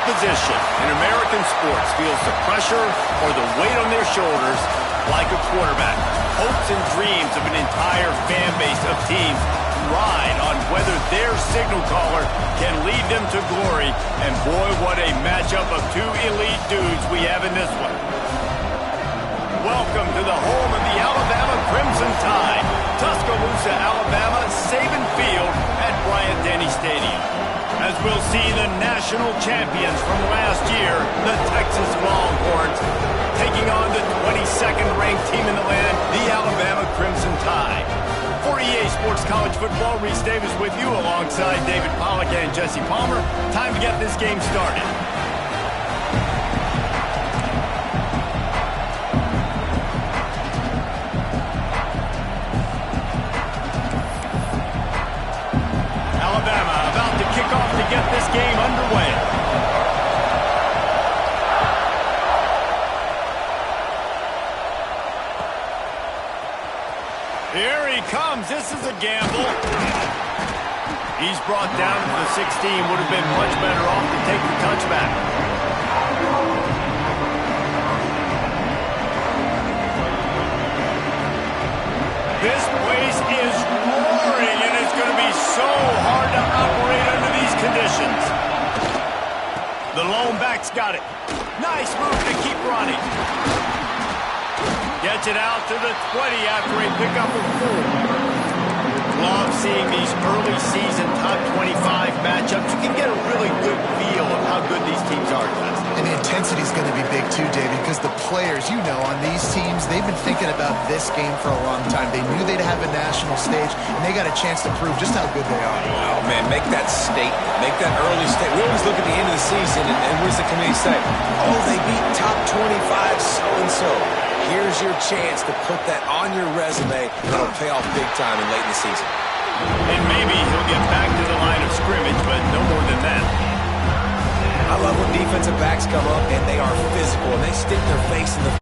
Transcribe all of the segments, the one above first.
position in American sports feels the pressure or the weight on their shoulders like a quarterback. Hopes and dreams of an entire fan base of teams ride on whether their signal caller can lead them to glory. And boy, what a matchup of two elite dudes we have in this one. Welcome to the home of the Alabama Crimson Tide. Tuscaloosa, Alabama, Saban Field at Bryant-Denny Stadium. As we'll see the national champions from last year, the Texas Longhorns, taking on the 22nd ranked team in the land, the Alabama Crimson Tide. For EA Sports College Football, Reese Davis with you alongside David Pollack and Jesse Palmer. Time to get this game started. Alabama about to kick off to get this game underway. Here he comes. This is a gamble. He's brought down to the 16. Would have been much better off to take the touchback. This place is roaring, and it's going to be so hard to operate under these conditions. The lone back's got it. Nice move to keep running. Gets it out to the 20 after a pickup of 4. Love seeing these early season top 25 matchups. You can get a really good feel of how good these teams are, guys. And the intensity is going to be big too, David, because the players, you know, on these teams, they've been thinking about this game for a long time. They knew they'd have a national stage, and they got a chance to prove just how good they are. Oh, man, make that statement. Make that early statement. We always look at the end of the season, and what does the committee say? Oh, they beat top 25 so-and-so. Here's your chance to put that on your resume, and it'll pay off big time and late in the season. And maybe he'll get back to the line of scrimmage, but no more than that. I love when defensive backs come up and they are physical and they stick their face in the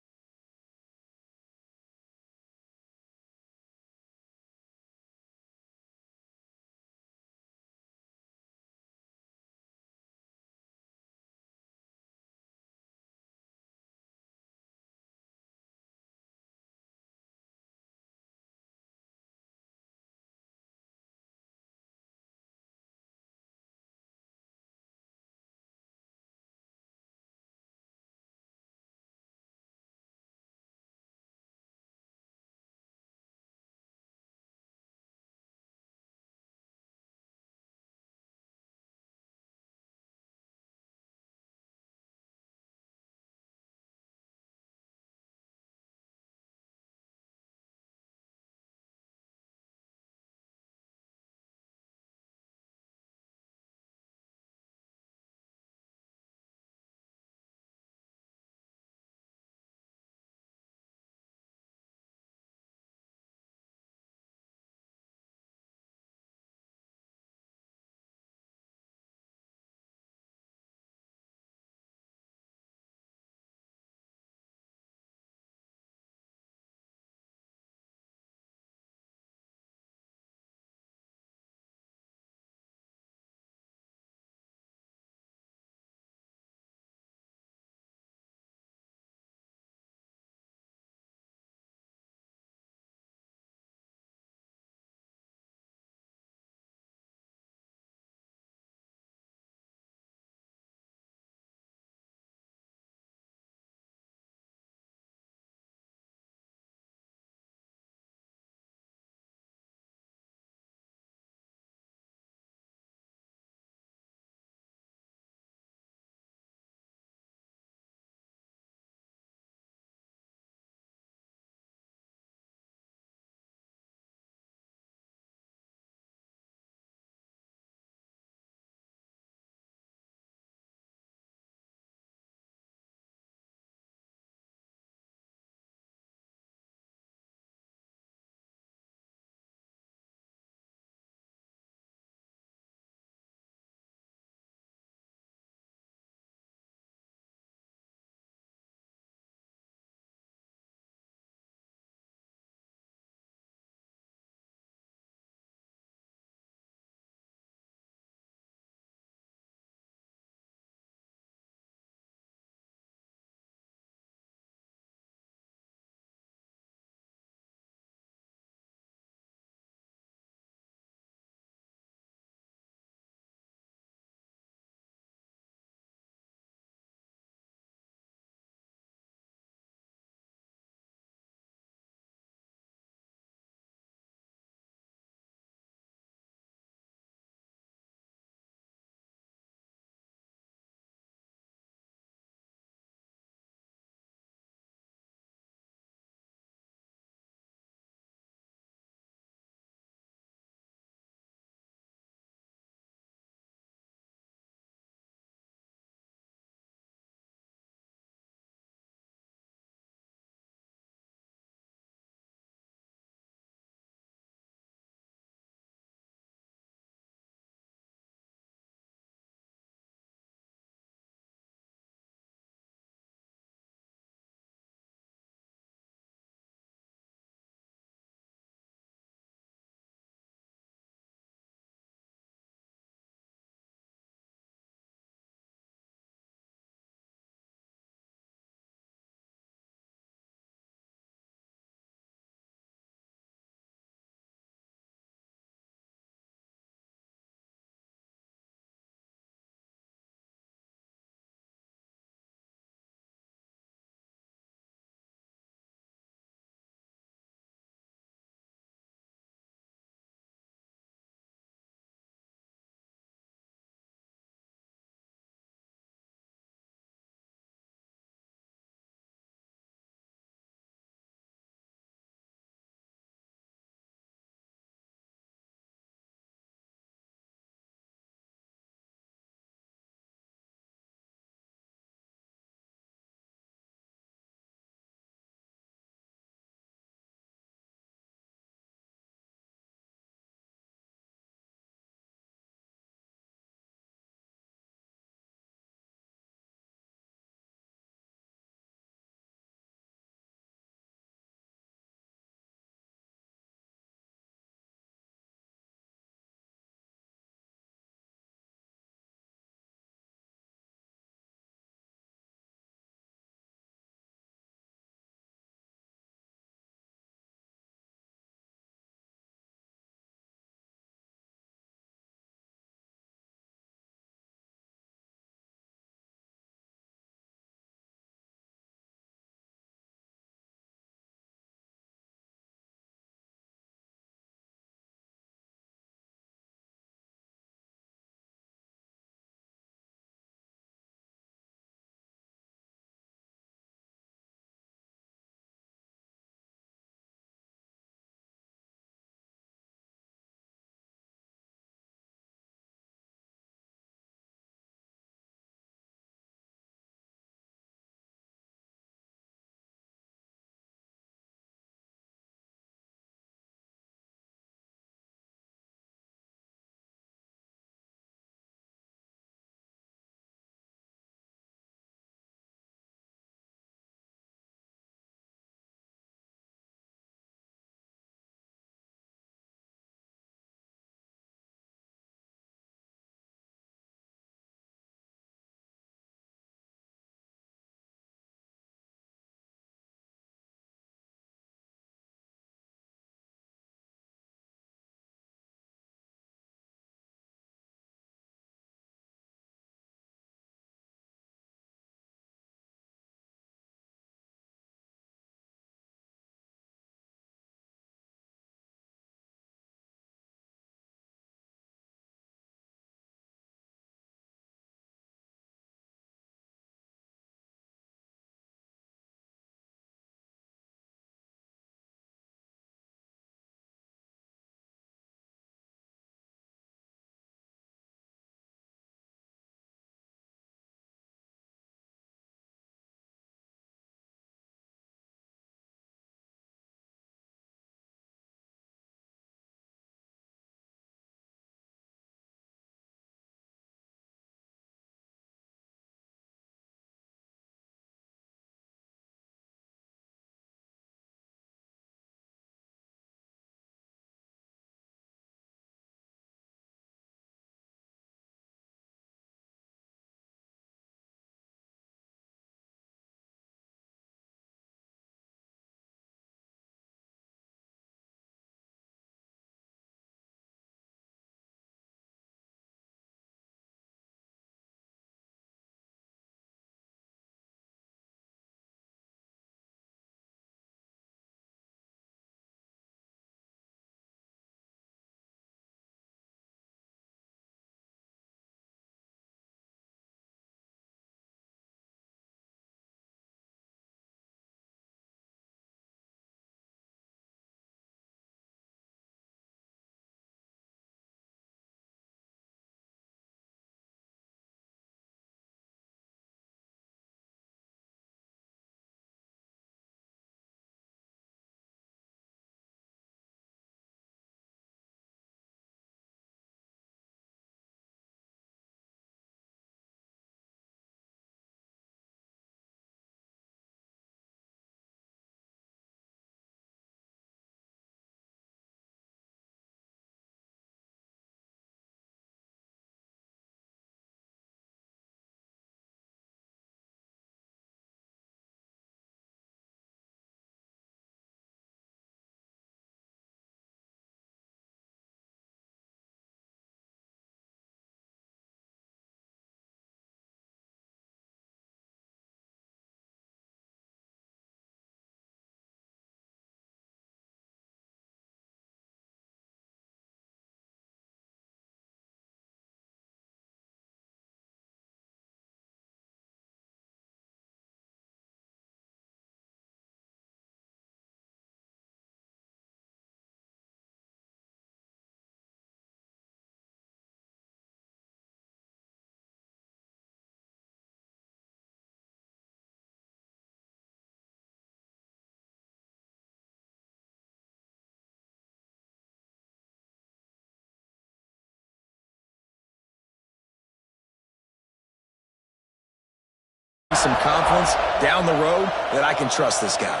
some confidence down the road that I can trust this guy.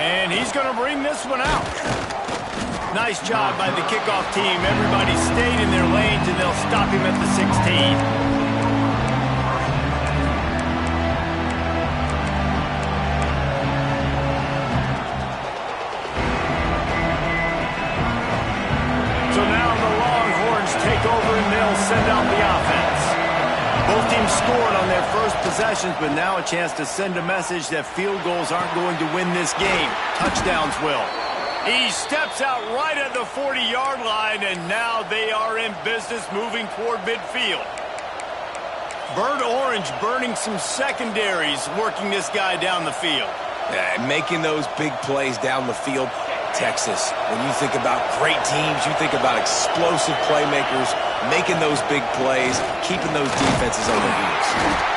And he's going to bring this one out. Nice job by the kickoff team. Everybody stayed in their lanes, and they'll stop him at the 16. So now the Longhorns take over, and they'll send out the offense. Both teams scored on their first possessions, but now a chance to send a message that field goals aren't going to win this game. Touchdowns will. He steps out right at the 40-yard line, and now they are in business moving toward midfield. Burnt Orange burning some secondaries, working this guy down the field. Yeah, making those big plays down the field. Texas, when you think about great teams, you think about explosive playmakers, making those big plays, keeping those defenses on their heels.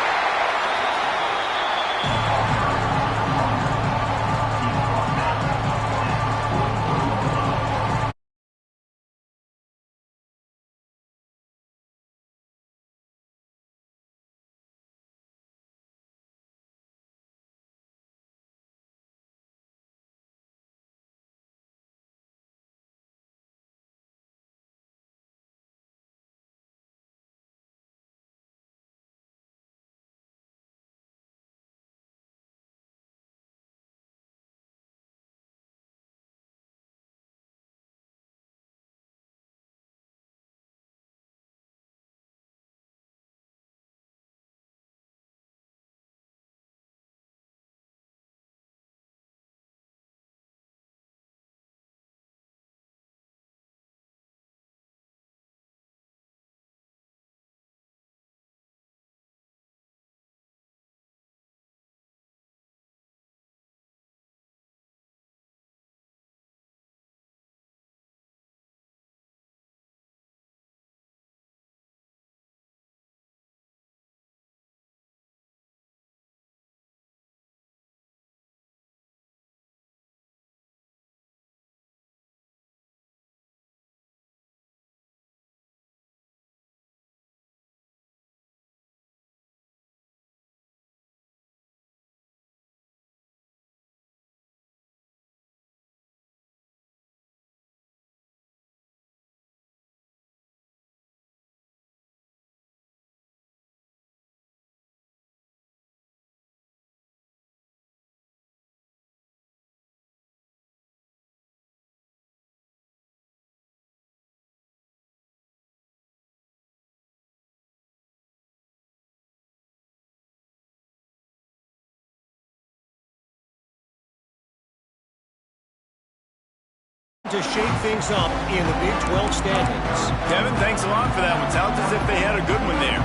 To shake things up in the Big 12 standings. Kevin, thanks a lot for that one. Sounds as if they had a good one there.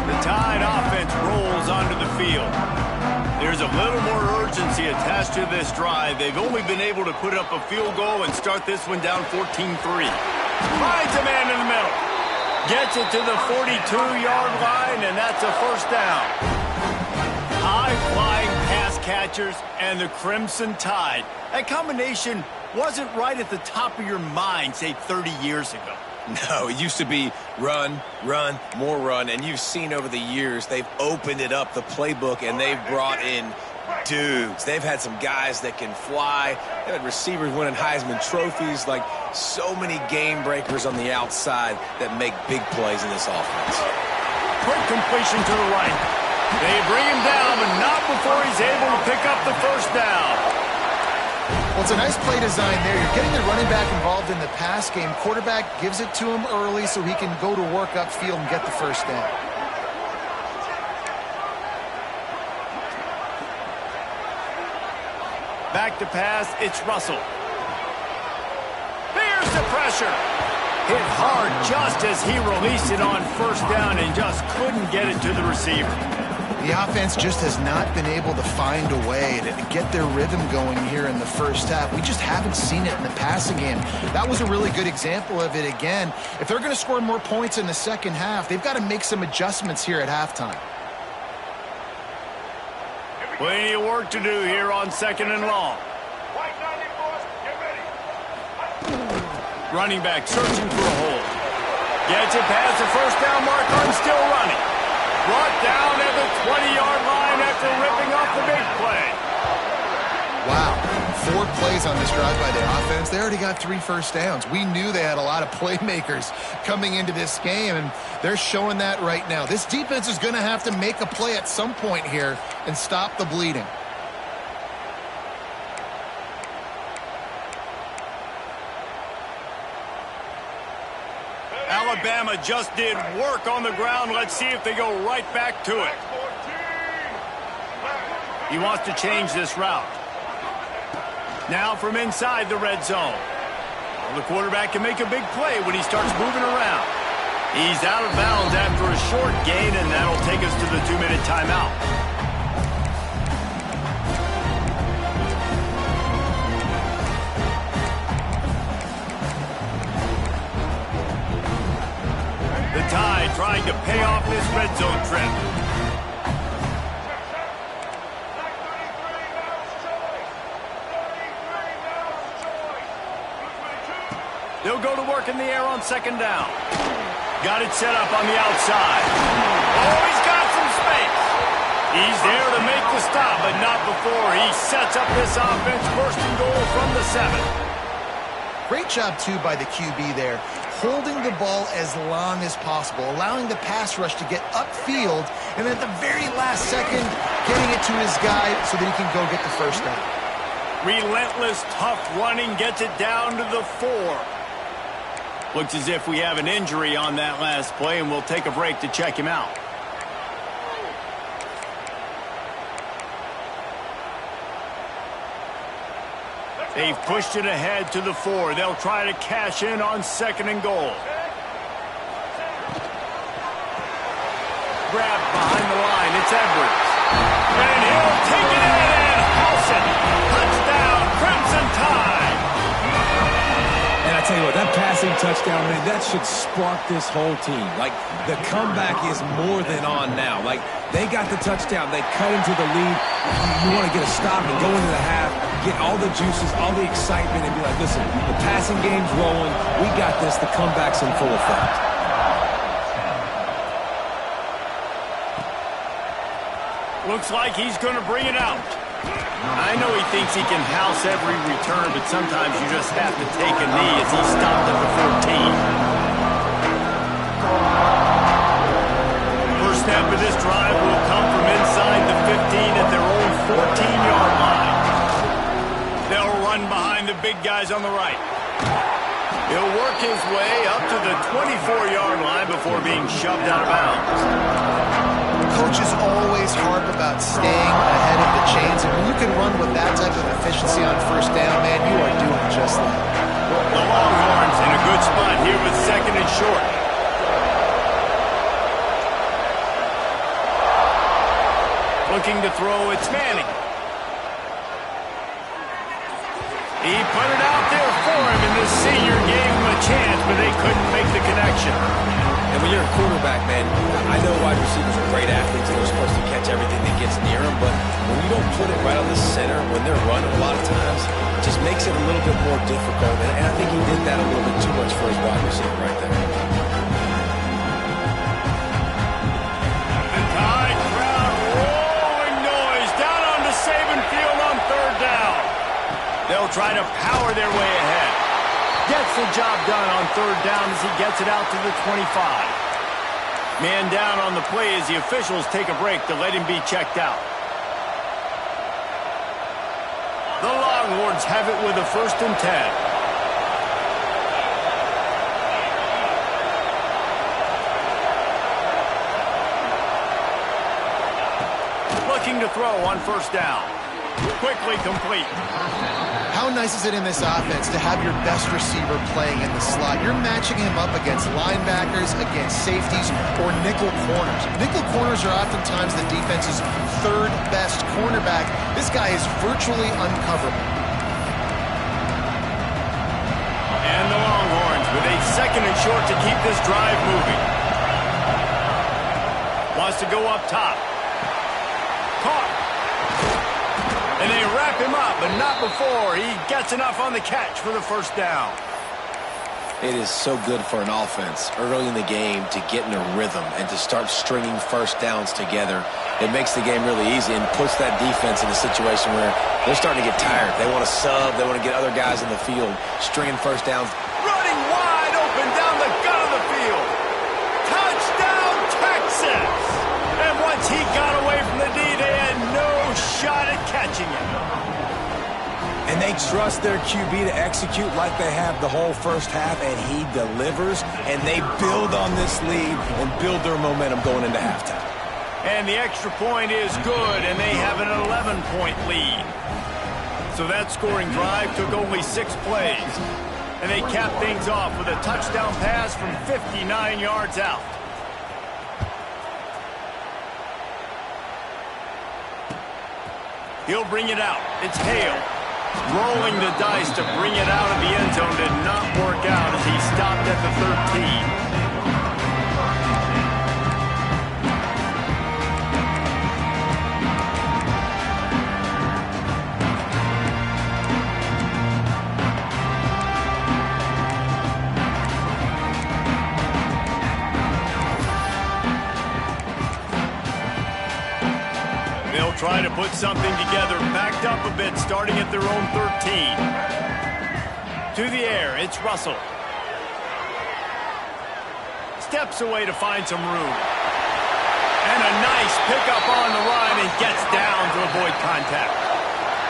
The Tide offense rolls onto the field. There's a little more urgency attached to this drive. They've only been able to put up a field goal and start this one down 14-3. Finds a man in the middle. Gets it to the 42-yard line, and that's a first down. High-flying pass catchers and the Crimson Tide. That combination wasn't right at the top of your mind, say, 30 years ago. No, it used to be run, run, more run, and you've seen over the years they've opened it up, the playbook, and they've brought in dudes. They've had some guys that can fly. They've had receivers winning Heisman trophies, like so many game breakers on the outside that make big plays in this offense. Quick completion to the right. They bring him down, but not before he's able to pick up the first down. Well, it's a nice play design there. You're getting the running back involved in the pass game. Quarterback gives it to him early so he can go to work upfield and get the first down. Back to pass, it's Russell. Here's the pressure. Hit hard just as he released it on first down and just couldn't get it to the receiver. The offense just has not been able to find a way to get their rhythm going here in the first half. We just haven't seen it in the passing game. That was a really good example of it again. If they're going to score more points in the second half, they've got to make some adjustments here at halftime. Plenty of work to do here on 2nd and long. Running back searching for a hole. Gets it past the first down marker and still running. Brought down at the 20-yard line after ripping off the big play. Wow, 4 plays on this drive by the offense. They already got 3 first downs. We knew they had a lot of playmakers coming into this game, and they're showing that right now. This defense is going to have to make a play at some point here and stop the bleeding. Alabama just did work on the ground. Let's see if they go right back to it. He wants to change this route. Now from inside the red zone. Well, the quarterback can make a big play when he starts moving around. He's out of bounds after a short gain, and that'll take us to the 2-minute timeout. The Tide trying to pay off this red zone trip. They'll go to work in the air on 2nd down. Got it set up on the outside. Oh, he's got some space. He's there to make the stop, but not before he sets up this offense. 1st and goal from the 7. Great job, too, by the QB there, holding the ball as long as possible, allowing the pass rush to get upfield, and then at the very last second, getting it to his guy so that he can go get the first down. Relentless, tough running gets it down to the 4. Looks as if we have an injury on that last play, and we'll take a break to check him out. They've pushed it ahead to the 4. They'll try to cash in on 2nd and goal. Grab behind the line. It's Edwards. And he'll take it in and house it. Touchdown, Crimson Tide. And I tell you what, that passing touchdown, man, that should spark this whole team. Like, the comeback is more than on now. Like, they got the touchdown. They cut into the lead. You want to get a stop and go into the half, get all the juices, all the excitement, and be like, listen, the passing game's rolling. We got this. The comeback's in full effect. Looks like he's going to bring it out. I know he thinks he can house every return, but sometimes you just have to take a knee as he stopped at the 14. First snap of this drive will come from inside the 15 at their own 14-yard line. They'll run behind the big guys on the right. He'll work his way up to the 24-yard line before being shoved out of bounds. Coaches always harp about staying ahead of the chains, and when you can run with that type of efficiency on 1st down, man, you are doing just that. The Longhorns in a good spot here with 2nd and short. Looking to throw, it's Manning. He put it out there for him, and this senior gave him a chance, but they couldn't make the connection. And when you're a quarterback, man, I know wide receivers are great athletes and they're supposed to catch everything that gets near them, but when you don't put it right on the center, when they're running a lot of times, it just makes it a little bit more difficult. And I think he did that a little bit too much for his wide receiver right there. The Tide crowd rolling noise down onto Saban Field on 3rd down. They'll try to power their way ahead. Gets the job done on 3rd down as he gets it out to the 25. Man down on the play as the officials take a break to let him be checked out. The Longhorns have it with a 1st and 10. Looking to throw on 1st down. Quickly complete. How nice is it in this offense to have your best receiver playing in the slot? You're matching him up against linebackers, against safeties, or nickel corners. Nickel corners are oftentimes the defense's third best cornerback. This guy is virtually uncoverable. And the Longhorns with a 2nd and short to keep this drive moving. Wants to go up top. Caught. And they wrap him up, but not before he gets enough on the catch for the first down. It is so good for an offense early in the game to get in a rhythm and to start stringing first downs together. It makes the game really easy and puts that defense in a situation where they're starting to get tired. They want to sub. They want to get other guys in the field, stringing first downs. Running wide open down the gut of the field. Touchdown, Texas! And once he got away from the D, they had no shot at catching him. And they trust their QB to execute like they have the whole first half, and he delivers, and they build on this lead and build their momentum going into halftime. And the extra point is good, and they have an 11-point lead. So that scoring drive took only 6 plays. And they capped things off with a touchdown pass from 59 yards out. He'll bring it out. It's Hale. Rolling the dice to bring it out of the end zone did not work out as he stopped at the 13. Try to put something together, backed up a bit, starting at their own 13. To the air, it's Russell. Steps away to find some room. And a nice pickup on the run and gets down to avoid contact.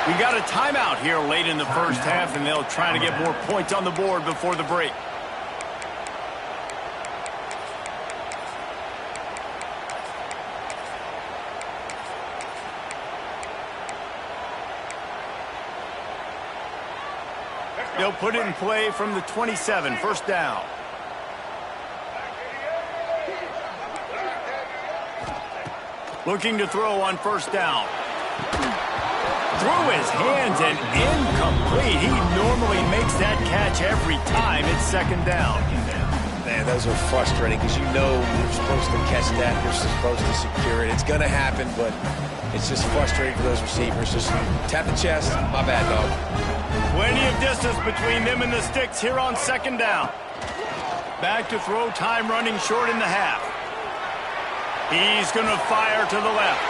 We got a timeout here late in the first half, and they'll try to get more points on the board before the break. They'll put it in play from the 27, first down. Looking to throw on first down. Through his hands and incomplete. He normally makes that catch every time. It's second down. Man, those are frustrating because you know you're supposed to catch that. You're supposed to secure it. It's going to happen, but it's just frustrating for those receivers. Just tap the chest. My bad, dog. Plenty of distance between them and the sticks here on second down. Back to throw, time running short in the half. He's going to fire to the left.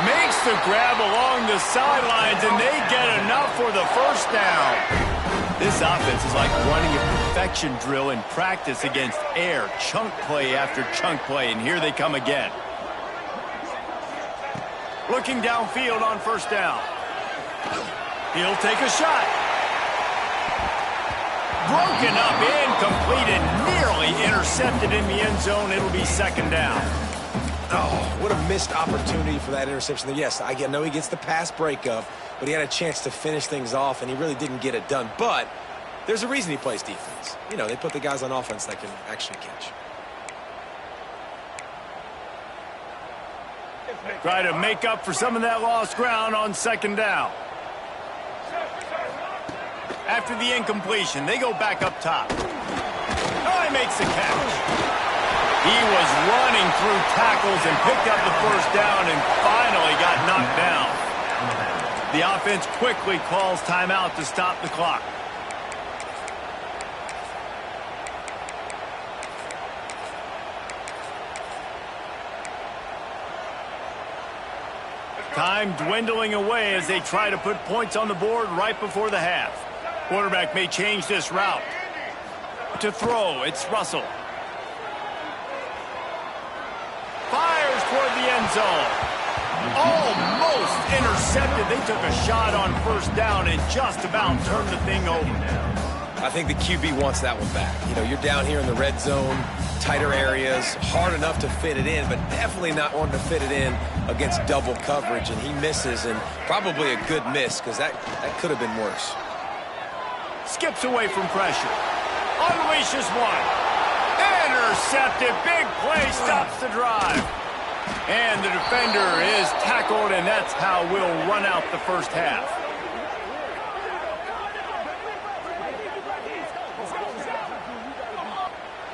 Makes the grab along the sidelines, and they get enough for the first down. This offense is like running a perfection drill in practice against air. Chunk play after chunk play, and here they come again. Looking downfield on first down. He'll take a shot. Broken up, incomplete, and nearly intercepted in the end zone. It'll be second down. Oh, what a missed opportunity for that interception. Yes, I know he gets the pass breakup, but he had a chance to finish things off, and he really didn't get it done. But there's a reason he plays defense. You know, they put the guys on offense that can actually catch. Try to make up for some of that lost ground on second down. After the incompletion, they go back up top. Oh, he makes the catch. He was running through tackles and picked up the first down and finally got knocked down. The offense quickly calls timeout to stop the clock. Time dwindling away as they try to put points on the board right before the half. Quarterback may change this route. To throw, it's Russell. Fires toward the end zone. Almost intercepted. They took a shot on first down and just about turned the thing over. I think the QB wants that one back. You know, you're down here in the red zone, tighter areas, hard enough to fit it in, but definitely not wanting to fit it in against double coverage, and he misses, and probably a good miss because that could have been worse. Skips away from pressure. Unleashes one. Intercepted. Big play stops the drive. And the defender is tackled, and that's how we'll run out the first half.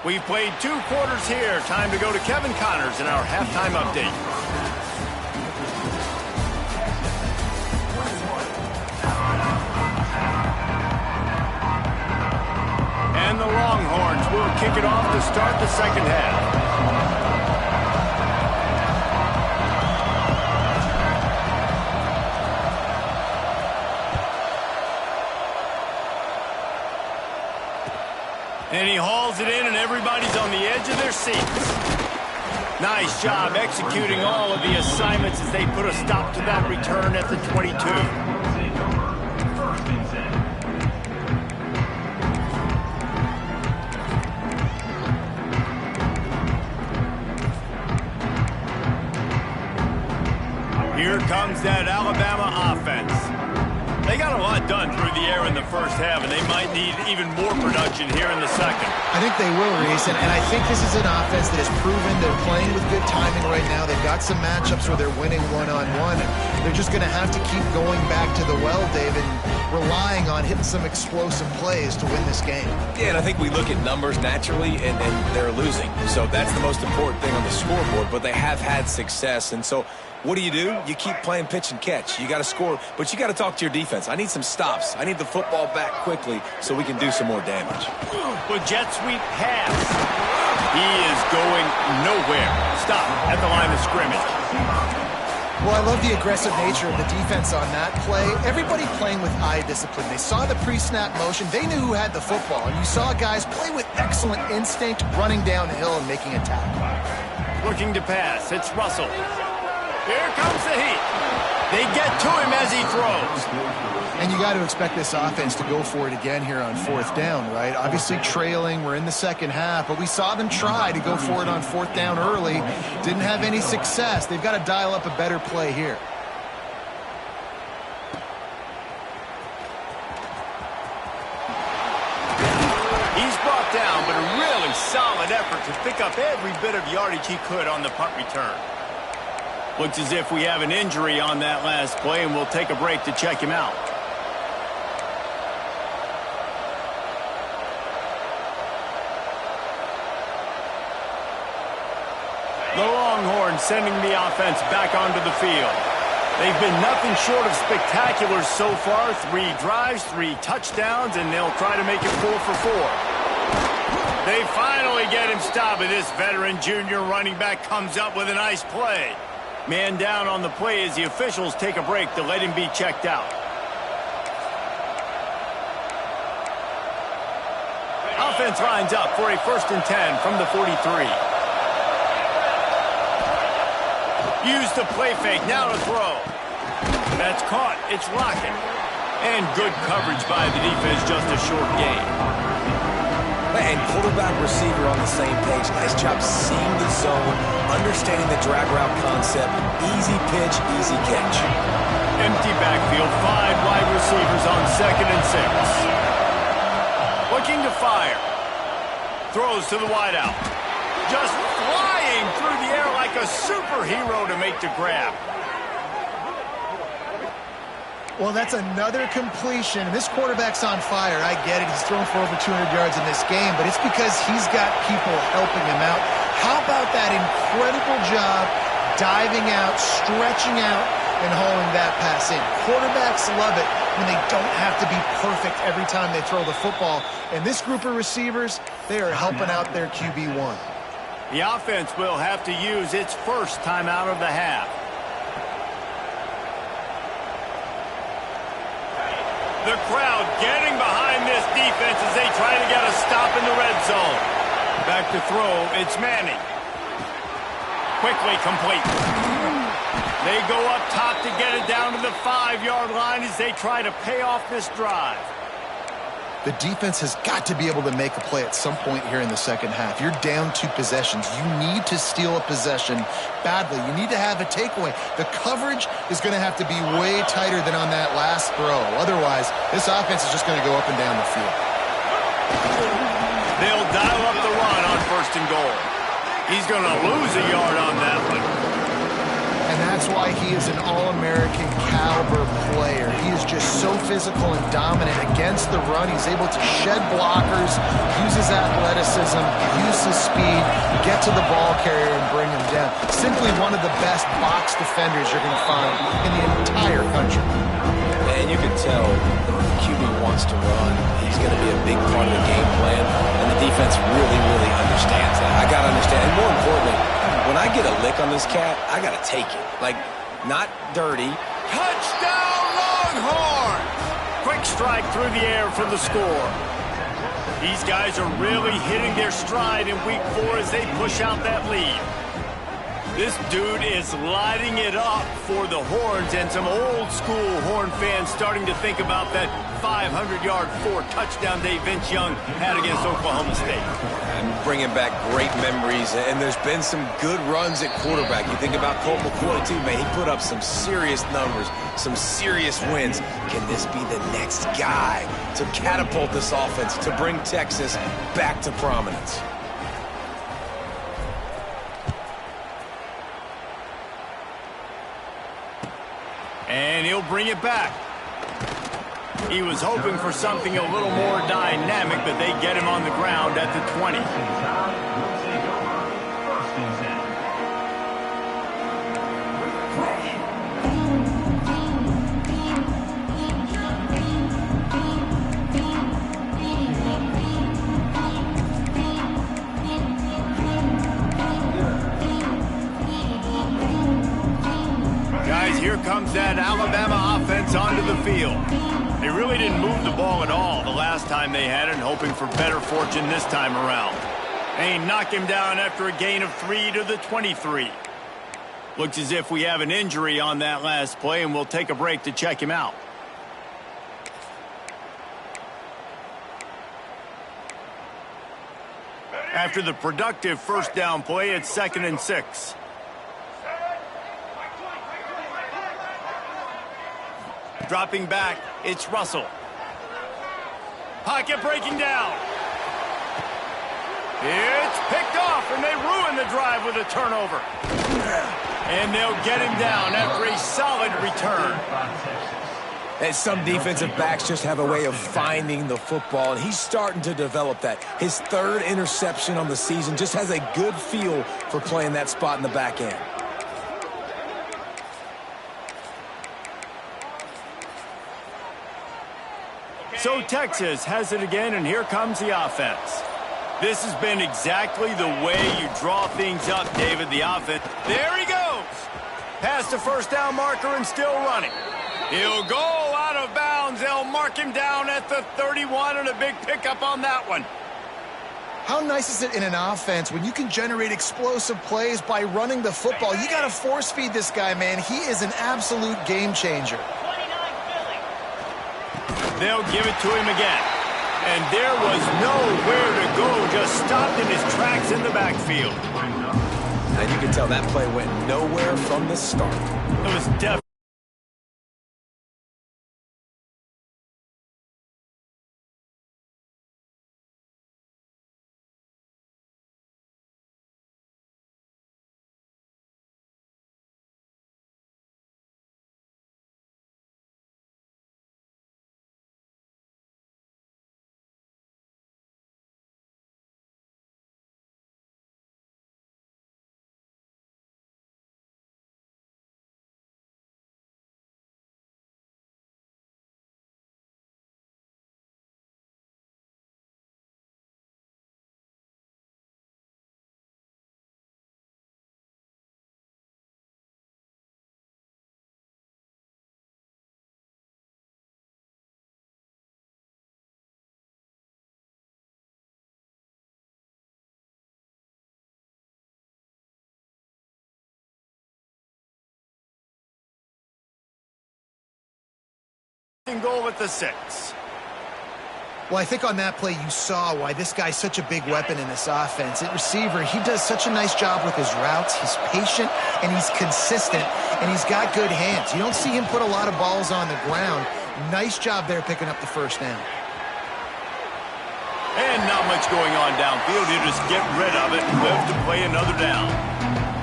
We've played 2 quarters here. Time to go to Kevin Connors in our halftime update. And the Longhorns will kick it off to start the second half. And he hauls it in, and everybody's on the edge of their seats. Nice job executing all of the assignments as they put a stop to that return at the 22. Here comes that Alabama offense. They got a lot done through the air in the first half, and they might need even more production here in the second. I think they will, Reese, and I think this is an offense that has proven they're playing with good timing right now. They've got some matchups where they're winning one-on-one, and they're just going to have to keep going back to the well, David, and relying on hitting some explosive plays to win this game. Yeah, and I think we look at numbers naturally, and they're losing. So that's the most important thing on the scoreboard, but they have had success, and so what do? You keep playing pitch and catch. You got to score, but you got to talk to your defense. I need some stops. I need the football back quickly so we can do some more damage. With jet sweep pass. He is going nowhere. Stop at the line of scrimmage. Well, I love the aggressive nature of the defense on that play. Everybody playing with eye discipline. They saw the pre-snap motion. They knew who had the football. And you saw guys play with excellent instinct, running downhill and making a tackle. Looking to pass. It's Russell. Here comes the heat. They get to him as he throws. And you got to expect this offense to go for it again here on 4th down, right? Obviously trailing. We're in the second half, but we saw them try to go for it on 4th down early. Didn't have any success. They've got to dial up a better play here. He's brought down, but a really solid effort to pick up every bit of yardage he could on the punt return. Looks as if we have an injury on that last play, and we'll take a break to check him out. The Longhorns sending the offense back onto the field. They've been nothing short of spectacular so far. 3 drives, 3 touchdowns, and they'll try to make it 4 for 4. They finally get him stopped, and this veteran junior running back comes up with a nice play. Man down on the play as the officials take a break to let him be checked out. Offense lines up for a 1st and 10 from the 43. Use the play fake, now to throw. That's caught, it's Lockett. And good coverage by the defense, just a short gain. And quarterback receiver on the same page. Nice job seeing the zone, understanding the drag route concept. Easy pitch, easy catch. Empty backfield, 5 wide receivers on 2nd and 6. Looking to fire. Throws to the wideout. Just flying through the air like a superhero to make the grab. Well, that's another completion. This quarterback's on fire. I get it. He's thrown for over 200 yards in this game, but it's because he's got people helping him out. How about that incredible job diving out, stretching out, and hauling that pass in? Quarterbacks love it when they don't have to be perfect every time they throw the football. And this group of receivers, they are helping out their QB1. The offense will have to use its first timeout of the half. The crowd getting behind this defense as they try to get a stop in the red zone. Back to throw, it's Manning. Quickly complete. They go up top to get it down to the 5-yard line as they try to pay off this drive. The defense has got to be able to make a play at some point here in the second half. You're down 2 possessions. You need to steal a possession badly. You need to have a takeaway. The coverage is going to have to be way tighter than on that last throw. Otherwise, this offense is just going to go up and down the field. They'll dial up the run on 1st and goal. He's going to lose a yard on that one. And that's why he is an All-American caliber player. He is just so physical and dominant against the run. He's able to shed blockers, use his athleticism, use his speed, get to the ball carrier and bring him down. Simply one of the best box defenders you're going to find in the entire country. And you can tell the QB wants to run. He's going to be a big part of the game plan, and the defense really, really understands that. I got to understand, and more importantly, when I get a lick on this cat, I got to take it. Like, not dirty. Touchdown, Longhorn! Quick strike through the air for the score. These guys are really hitting their stride in week 4 as they push out that lead. This dude is lighting it up for the Horns, and some old-school Horn fans starting to think about that 500-yard 4-touchdown day Vince Young had against Oklahoma State. And bringing back great memories, and there's been some good runs at quarterback. You think about Colt McCoy, too, man. He put up some serious numbers, some serious wins. Can this be the next guy to catapult this offense, to bring Texas back to prominence? And he'll bring it back. He was hoping for something a little more dynamic, but they get him on the ground at the 20. Guys, here comes that Alabama offense onto the field. They really didn't move the ball at all the last time they had it, hoping for better fortune this time around. They knock him down after a gain of 3 to the 23. Looks as if we have an injury on that last play, and we'll take a break to check him out. After the productive first down play, it's 2nd and 6. Dropping back, it's Russell. Pocket breaking down. It's picked off, and they ruin the drive with a turnover. And they'll get him down after a solid return. And some defensive backs just have a way of finding the football, and he's starting to develop that. His 3rd interception on the season, just has a good feel for playing that spot in the back end. So Texas has it again, and here comes the offense. This has been exactly the way you draw things up, David, the offense. There he goes. Past the first down marker and still running. He'll go out of bounds. They'll mark him down at the 31, and a big pickup on that one. How nice is it in an offense when you can generate explosive plays by running the football? You got to force feed this guy, man. He is an absolute game changer. They'll give it to him again. And there was nowhere to go, just stopped in his tracks in the backfield. And you can tell that play went nowhere from the start. It was definitely. Goal at the 6. Well, I think on that play you saw why this guy's such a big weapon in this offense. At receiver, he does such a nice job with his routes. He's patient, and he's consistent, and he's got good hands. You don't see him put a lot of balls on the ground. Nice job there picking up the first down. And not much going on downfield. You just get rid of it and live to play another down.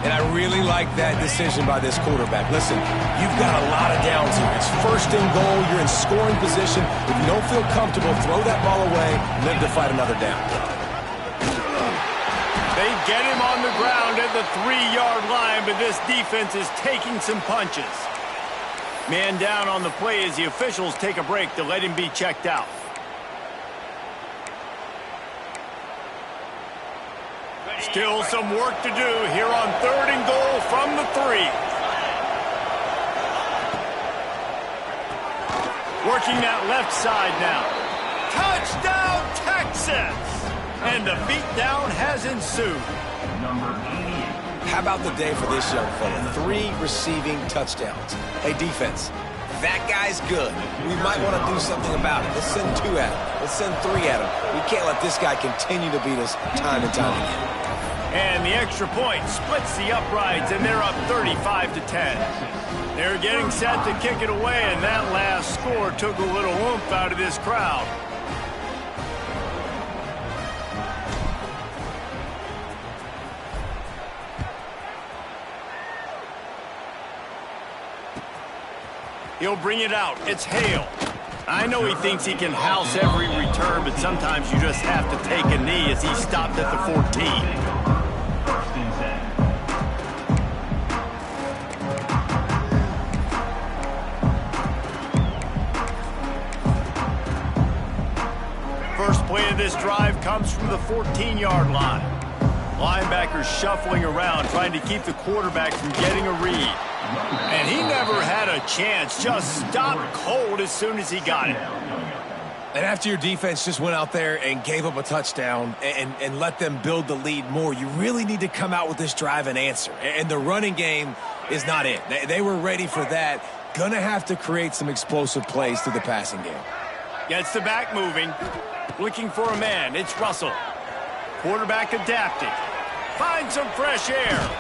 And I really like that decision by this quarterback. Listen, you've got a lot of downs here. It's first and goal. You're in scoring position. If you don't feel comfortable, throw that ball away, live to fight another down. They get him on the ground at the 3-yard line, but this defense is taking some punches. Man down on the play as the officials take a break to let him be checked out. Still some work to do here on 3rd and goal from the 3. Working that left side now. Touchdown, Texas! And the beatdown has ensued. How about the day for this young fella? 3 receiving touchdowns. Hey, defense, that guy's good. We might want to do something about it. Let's send 2 at him. Let's send 3 at him. We can't let this guy continue to beat us time and time again. And the extra point splits the uprights, and they're up 35-10. They're getting set to kick it away, and that last score took a little oomph out of this crowd. He'll bring it out. It's Hale. I know he thinks he can house every return, but sometimes you just have to take a knee as he stopped at the 14. First play of this drive comes from the 14-yard line. Linebackers shuffling around, trying to keep the quarterback from getting a read. And he never had a chance, just stopped cold as soon as he got it. And after your defense just went out there and gave up a touchdown and let them build the lead more, you really need to come out with this drive and answer. And the running game is not it. They were ready for that. Gonna have to create some explosive plays through the passing game. Gets the back moving. Looking for a man. It's Russell. Quarterback adapting. Find some fresh air.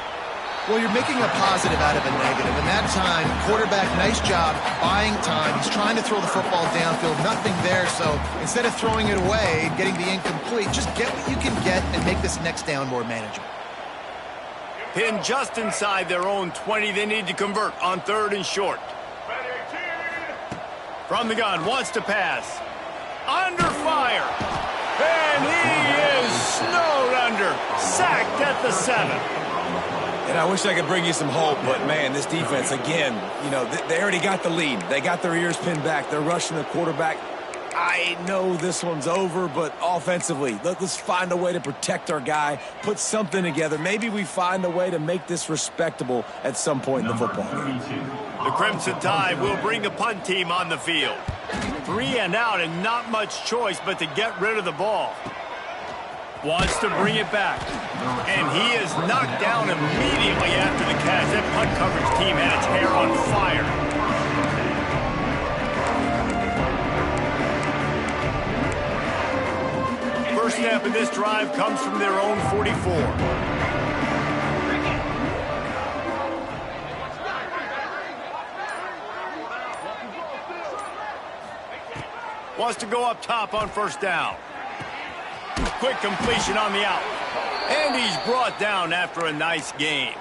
Well, you're making a positive out of a negative. And that time, quarterback, nice job, buying time. He's trying to throw the football downfield. Nothing there. So instead of throwing it away, getting the incomplete, just get what you can get and make this next down more manageable. Pinned just inside their own 20. They need to convert on 3rd and short. From the gun, wants to pass. Under fire. And he is snowed under. Sacked at the 7. And I wish I could bring you some hope, but, man, this defense, again, you know, they already got the lead. They got their ears pinned back. They're rushing the quarterback. I know this one's over, but offensively, let's find a way to protect our guy, put something together. Maybe we find a way to make this respectable at some point in the football game. The Crimson Tide will bring the punt team on the field. 3 and out and not much choice but to get rid of the ball. Wants to bring it back. And he is knocked down immediately after the catch. That punt coverage team had its hair on fire. First snap of this drive comes from their own 44. Wants to go up top on first down. Quick completion on the out. And he's brought down after a nice game.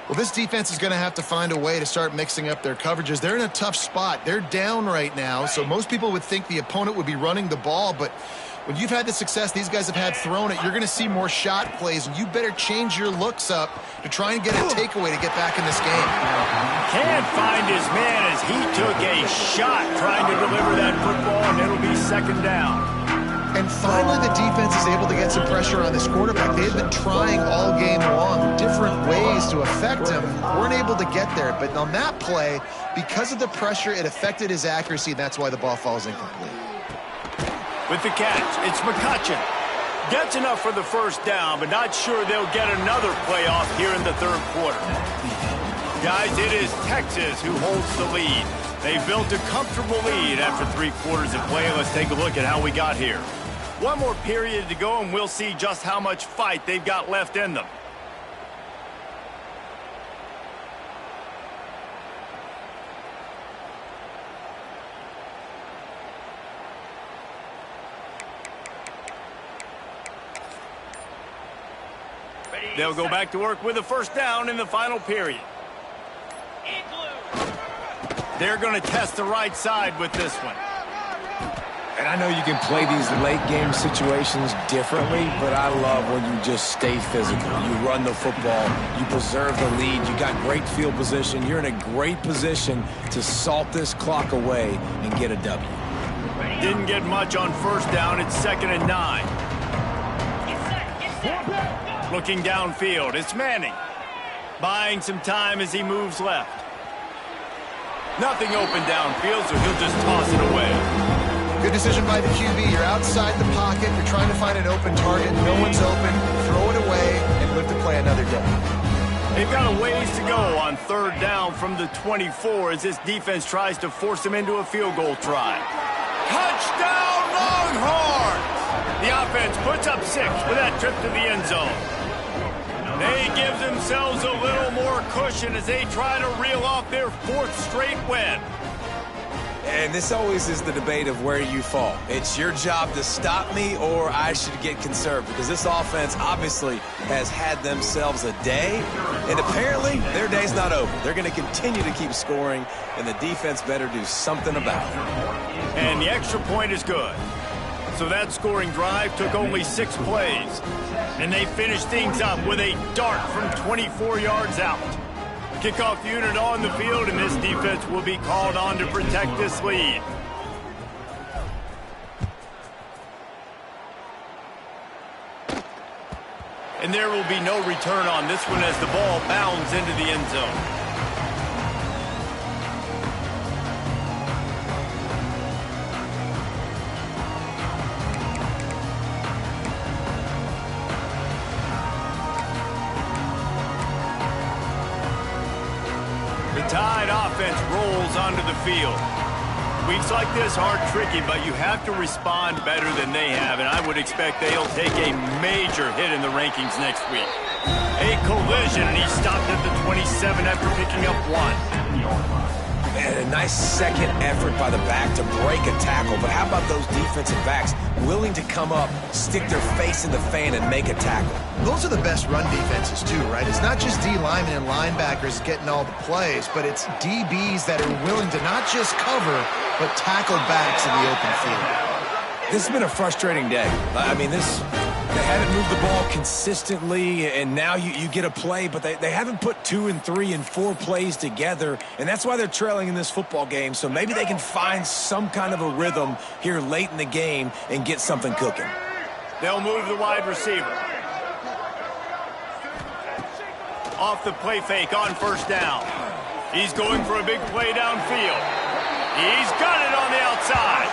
Well, this defense is going to have to find a way to start mixing up their coverages. They're in a tough spot. They're down right now, so most people would think the opponent would be running the ball, but when you've had the success these guys have had throwing it, you're going to see more shot plays, and you better change your looks up to try and get a takeaway to get back in this game. Can't find his man as he took a shot trying to deliver that football, and it'll be 2nd down. And finally, the defense is able to get some pressure on this quarterback. They've been trying all game long different ways to affect him. Weren't able to get there, but on that play, because of the pressure, it affected his accuracy, and that's why the ball falls incomplete. With the catch, it's McCutcheon. Gets enough for the first down, but not sure they'll get another playoff here in the 3rd quarter. Guys, it is Texas who holds the lead. They built a comfortable lead after 3 quarters of play. Let's take a look at how we got here. One more period to go, and we'll see just how much fight they've got left in them. They'll go back to work with a first down in the final period. They're going to test the right side with this one. And I know you can play these late game situations differently, but I love when you just stay physical. You run the football, you preserve the lead, you got great field position. You're in a great position to salt this clock away and get a W. Didn't get much on first down. It's 2nd and 9. Looking downfield, it's Manning. Buying some time as he moves left. Nothing open downfield, so he'll just toss it away. Good decision by the QB. You're outside the pocket. You're trying to find an open target. No one's open. Throw it away and live to play another day. They've got a ways to go on 3rd down from the 24 as this defense tries to force them into a field goal try. Touchdown, Longhorns! The offense puts up 6 with that trip to the end zone. They give themselves a little more cushion as they try to reel off their 4th straight win. And this always is the debate of where you fall. It's your job to stop me or I should get conserved, because this offense obviously has had themselves a day, and apparently their day's not over. They're going to continue to keep scoring, and the defense better do something about it. And the extra point is good. So that scoring drive took only 6 plays. And they finished things up with a dart from 24 yards out. Kickoff unit on the field, and this defense will be called on to protect this lead. And there will be no return on this one as the ball bounds into the end zone. Tide offense rolls onto the field. Weeks like this are tricky, but you have to respond better than they have, and I would expect they'll take a major hit in the rankings next week. A collision, and he stopped at the 27 after picking up 1. And a nice second effort by the back to break a tackle, but how about those defensive backs willing to come up, stick their face in the fan, and make a tackle? Those are the best run defenses too, right? It's not just D linemen and linebackers getting all the plays, but it's DBs that are willing to not just cover, but tackle backs in the open field. This has been a frustrating day. I mean, they haven't moved the ball consistently, and now you get a play, but they haven't put 2 and 3 and 4 plays together, and that's why they're trailing in this football game. So maybe they can find some kind of a rhythm here late in the game and get something cooking. They'll move the wide receiver. Off the play fake on first down. He's going for a big play downfield. He's got it on the outside.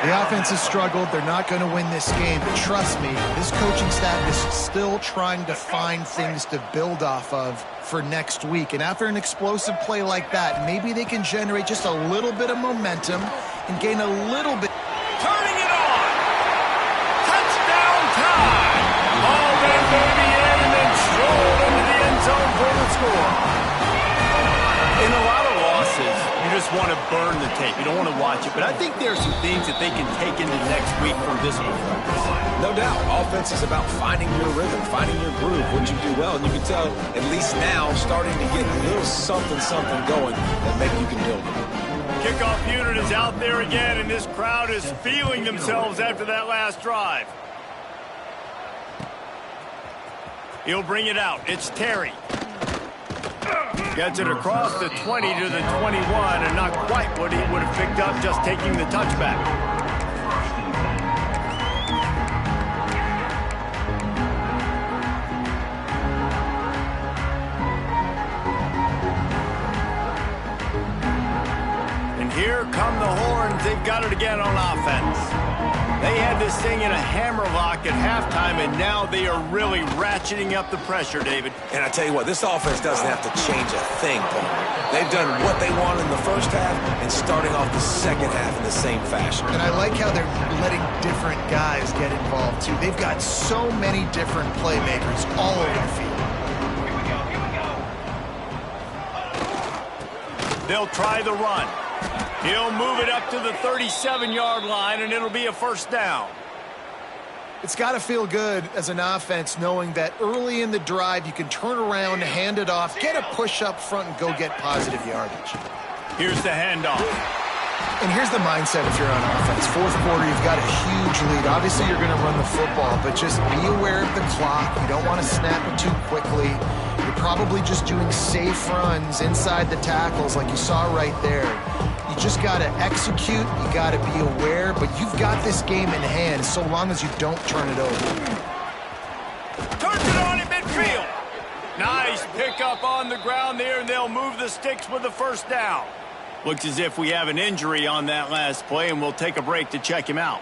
The offense has struggled. They're not going to win this game. But trust me, this coaching staff is still trying to find things to build off of for next week. And after an explosive play like that, maybe they can generate just a little bit of momentum and gain a little bit. Turning it on. Touchdown time. Ball then baby in and then strolled into the end zone for the score. In a lot of losses, you just want to burn the tape. You don't want to watch it. But I think there are some things that they can take into next week from this performance. No doubt. Offense is about finding your rhythm, finding your groove, what you do well. And you can tell, at least now, starting to get a little something going that maybe you can build on. Kickoff unit is out there again, and this crowd is feeling themselves after that last drive. He'll bring it out. It's Terry. Gets it across the 20 to the 21, and not quite what he would have picked up just taking the touchback. And here come the horns. They've got it again on offense. They had this thing in a hammerlock at halftime, and now they are really ratcheting up the pressure, David. And I tell you what, this offense doesn't have to change a thing, Paul. They've done what they want in the first half and starting off the second half in the same fashion. And I like how they're letting different guys get involved, too. They've got so many different playmakers all over the field. They'll try the run. He'll move it up to the 37-yard line, and it'll be a first down. It's got to feel good as an offense knowing that early in the drive you can turn around, hand it off, get a push up front, and go get positive yardage. Here's the handoff. And here's the mindset if you're on offense. Fourth quarter, you've got a huge lead. Obviously, you're going to run the football, but just be aware of the clock. You don't want to snap it too quickly. You're probably just doing safe runs inside the tackles like you saw right there. You just got to execute. You got to be aware, but you've got this game in hand so long as you don't turn it over. Turns it on in midfield. Nice pickup on the ground there, and they'll move the sticks with the first down. Looks as if we have an injury on that last play, and we'll take a break to check him out.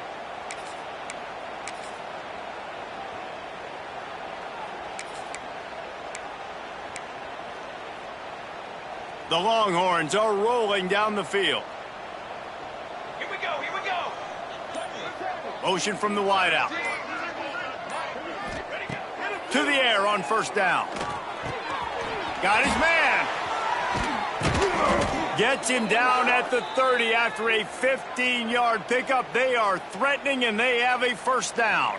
The Longhorns are rolling down the field. Here we go, here we go. Motion from the wideout. To the air on first down. Got his man. Gets him down at the 30 after a 15-yard pickup. They are threatening, and they have a first down.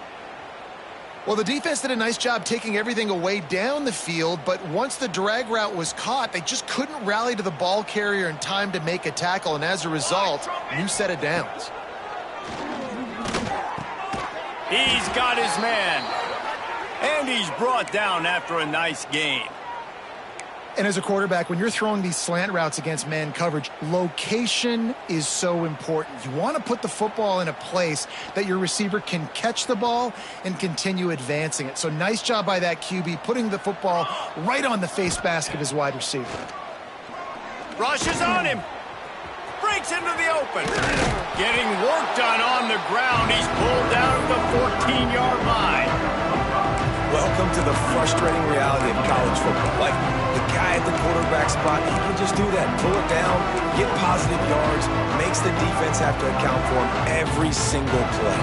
Well, the defense did a nice job taking everything away down the field, but once the drag route was caught, they just couldn't rally to the ball carrier in time to make a tackle, and as a result, new set of downs. He's got his man, and he's brought down after a nice gain. And as a quarterback, when you're throwing these slant routes against man coverage, location is so important. You want to put the football in a place that your receiver can catch the ball and continue advancing it. So nice job by that QB, putting the football right on the face mask of his wide receiver. Rushes on him. Breaks into the open. Getting work done on the ground. He's pulled down at the 14-yard line. Welcome to the frustrating reality of college football. Like, the guy at the quarterback spot, he can just do that. Pull it down, get positive yards, makes the defense have to account for him every single play.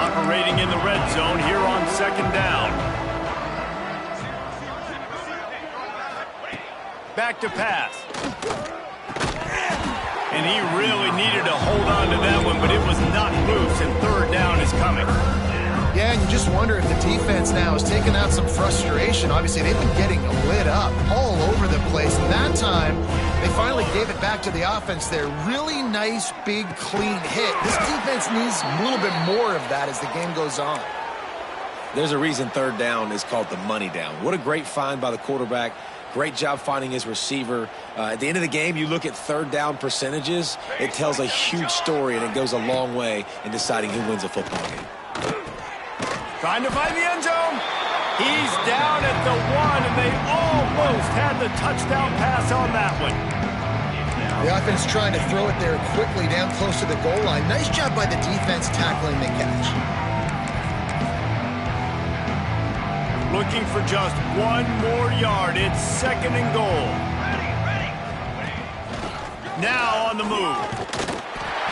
Operating in the red zone here on second down. Back to pass. And he really needed to hold on to that one, but it was not loose, and third down is coming. Yeah, and you just wonder if the defense now is taking out some frustration. Obviously, they've been getting lit up all over the place. And that time, they finally gave it back to the offense there. Really nice, big, clean hit. This defense needs a little bit more of that as the game goes on. There's a reason third down is called the money down. What a great find by the quarterback. Great job finding his receiver. At the end of the game, you look at third down percentages. It tells a huge story, and it goes a long way in deciding who wins a football game. Trying to find the end zone. He's down at the 1, and they almost had the touchdown pass on that one. The offense trying to throw it there quickly down close to the goal line. Nice job by the defense tackling the catch. Looking for just one more yard. It's second and goal. Now on the move.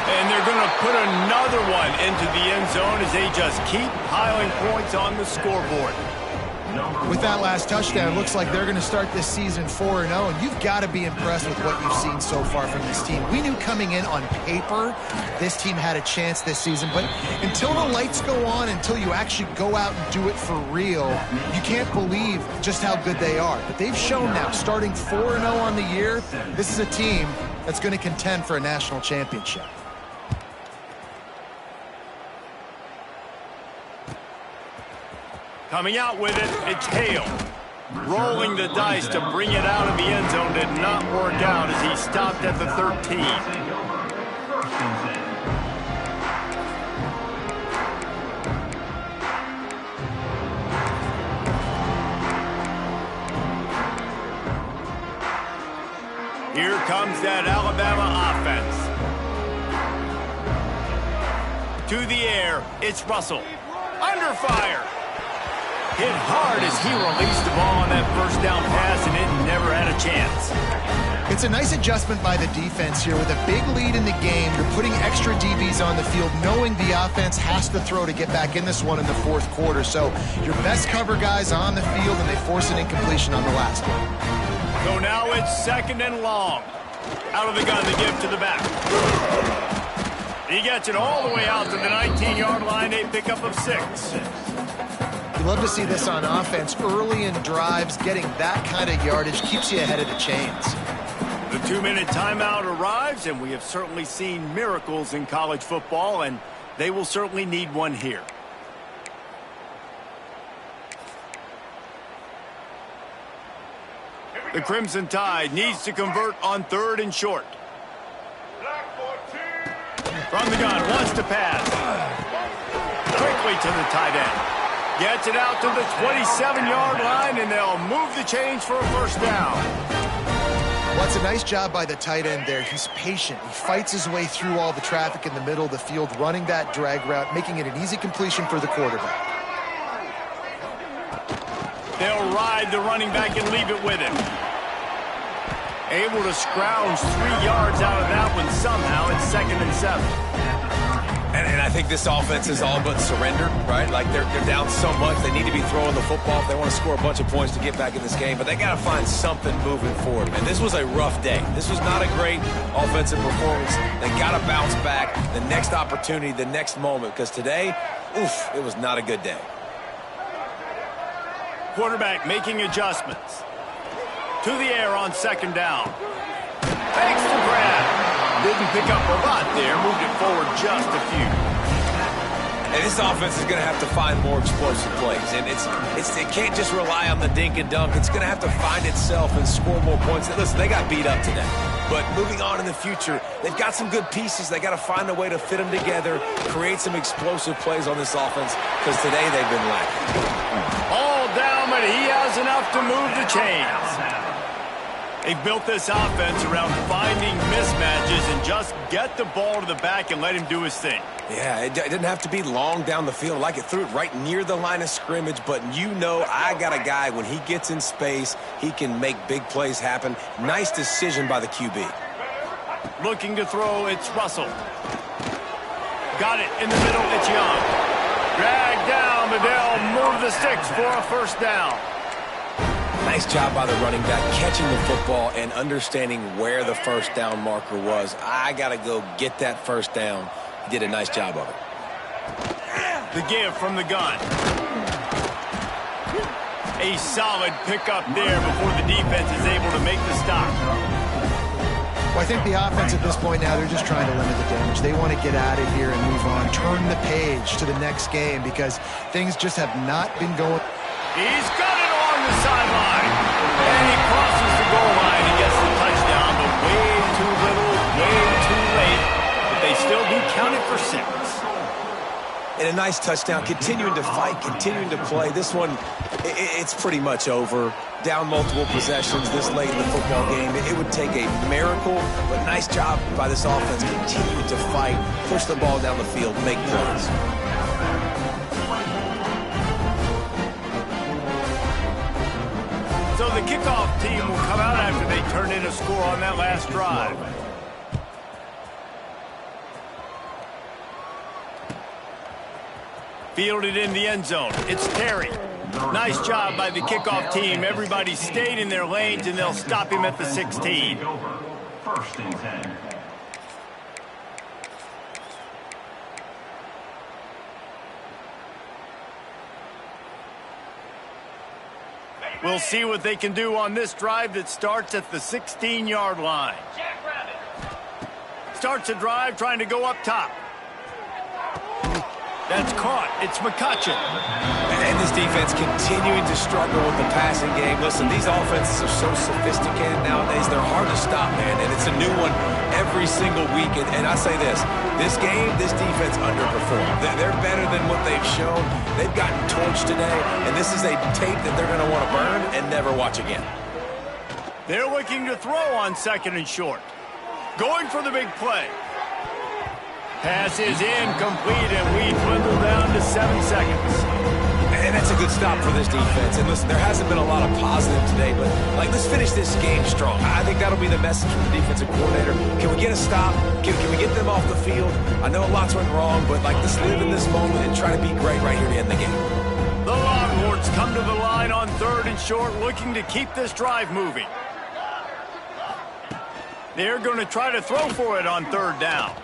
And they're going to put another one into the end zone as they just keep piling points on the scoreboard. With that last touchdown, it looks like they're going to start this season 4-0, and you've got to be impressed with what you've seen so far from this team. We knew coming in on paper this team had a chance this season, but until the lights go on, until you actually go out and do it for real, you can't believe just how good they are. But they've shown now, starting 4-0 on the year, this is a team that's going to contend for a national championship. Coming out with it, it's Hale. Rolling the dice to bring it out of the end zone did not work out as he stopped at the 13. Here comes that Alabama offense. To the air, it's Russell. Under fire. Hit hard as he released the ball on that first down pass, and it never had a chance. It's a nice adjustment by the defense here. With a big lead in the game, you're putting extra DBs on the field, knowing the offense has to throw to get back in this one in the fourth quarter. So your best cover guys on the field, and they force an incompletion on the last one. So now it's 2nd and long. Out of the gun, the give to the back. He gets it all the way out to the 19-yard line, a pickup of 6. You love to see this on offense. Early in drives, getting that kind of yardage keeps you ahead of the chains. The 2-minute timeout arrives, and we have certainly seen miracles in college football, and they will certainly need one here. The Crimson Tide needs to convert on 3rd and short. From the gun, wants to pass. Quickly to the tight end. Gets it out to the 27-yard line, and they'll move the chains for a first down. Well, it's a nice job by the tight end there. He's patient. He fights his way through all the traffic in the middle of the field, running that drag route, making it an easy completion for the quarterback. They'll ride the running back and leave it with him. Able to scrounge 3 yards out of that one somehow. It's 2nd and 7. And I think this offense is all but surrendered, right? Like they're down so much. They need to be throwing the football if they want to score a bunch of points to get back in this game. But they got to find something moving forward. And this was a rough day. This was not a great offensive performance. They got to bounce back the next opportunity, the next moment. Because today, oof, it was not a good day. Quarterback making adjustments. To the air on 2nd down. Fakes the grab. Didn't pick up a lot there. Moved it forward just a few. And this offense is going to have to find more explosive plays. And it can't just rely on the dink and dunk. It's going to have to find itself and score more points. Listen, they got beat up today. But moving on in the future, they've got some good pieces. They got to find a way to fit them together, create some explosive plays on this offense, because today they've been lacking. All down, but he has enough to move the chains. They built this offense around finding mismatches and just get the ball to the back and let him do his thing. Yeah, it didn't have to be long down the field. Like it threw it right near the line of scrimmage, but you know I got a guy, when he gets in space, he can make big plays happen. Nice decision by the QB. Looking to throw, it's Russell. Got it in the middle, it's Young. Dragged down, but they'll move the sticks for a first down. Nice job by the running back, catching the football and understanding where the first down marker was. I got to go get that first down. He did a nice job of it. The give from the gun. A solid pickup there before the defense is able to make the stop. Well, I think the offense at this point now, they're just trying to limit the damage. They want to get out of here and move on, turn the page to the next game, because things just have not been going. He's got it on the sideline. And he crosses the goal line and gets the touchdown, but way too little, way too late. But they still do count it for 6. And a nice touchdown, continuing to fight, continuing to play. This one, it's pretty much over. Down multiple possessions this late in the football game. It would take a miracle, but nice job by this offense, continuing to fight, push the ball down the field, make plays. So the kickoff team will come out after they turn in a score on that last drive. Fielded in the end zone. It's Terry. Nice job by the kickoff team. Everybody stayed in their lanes, and they'll stop him at the 16. First and 10. We'll see what they can do on this drive that starts at the 16-yard line. Starts a drive trying to go up top. That's caught. It's McCutcheon. And this defense continuing to struggle with the passing game. Listen, these offenses are so sophisticated nowadays. They're hard to stop, man. And it's a new one every single week. And I say this game, this defense underperformed. They're better than what they've shown. They've gotten torched today. And this is a tape that they're going to want to burn and never watch again. They're looking to throw on 2nd and short. Going for the big play. Pass is incomplete, and we dwindle down to 7 seconds. And that's a good stop for this defense. And listen, there hasn't been a lot of positive today, but let's finish this game strong. I think that'll be the message from the defensive coordinator. Can we get a stop? Can we get them off the field? I know lots went wrong, but let's live in this moment and try to be great right here to end the game. The Longhorns come to the line on 3rd and short, looking to keep this drive moving. They're going to try to throw for it on 3rd down.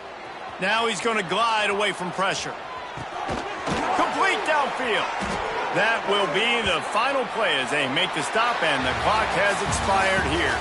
Now he's going to glide away from pressure. Complete downfield. That will be the final play as they make the stop, and the clock has expired here.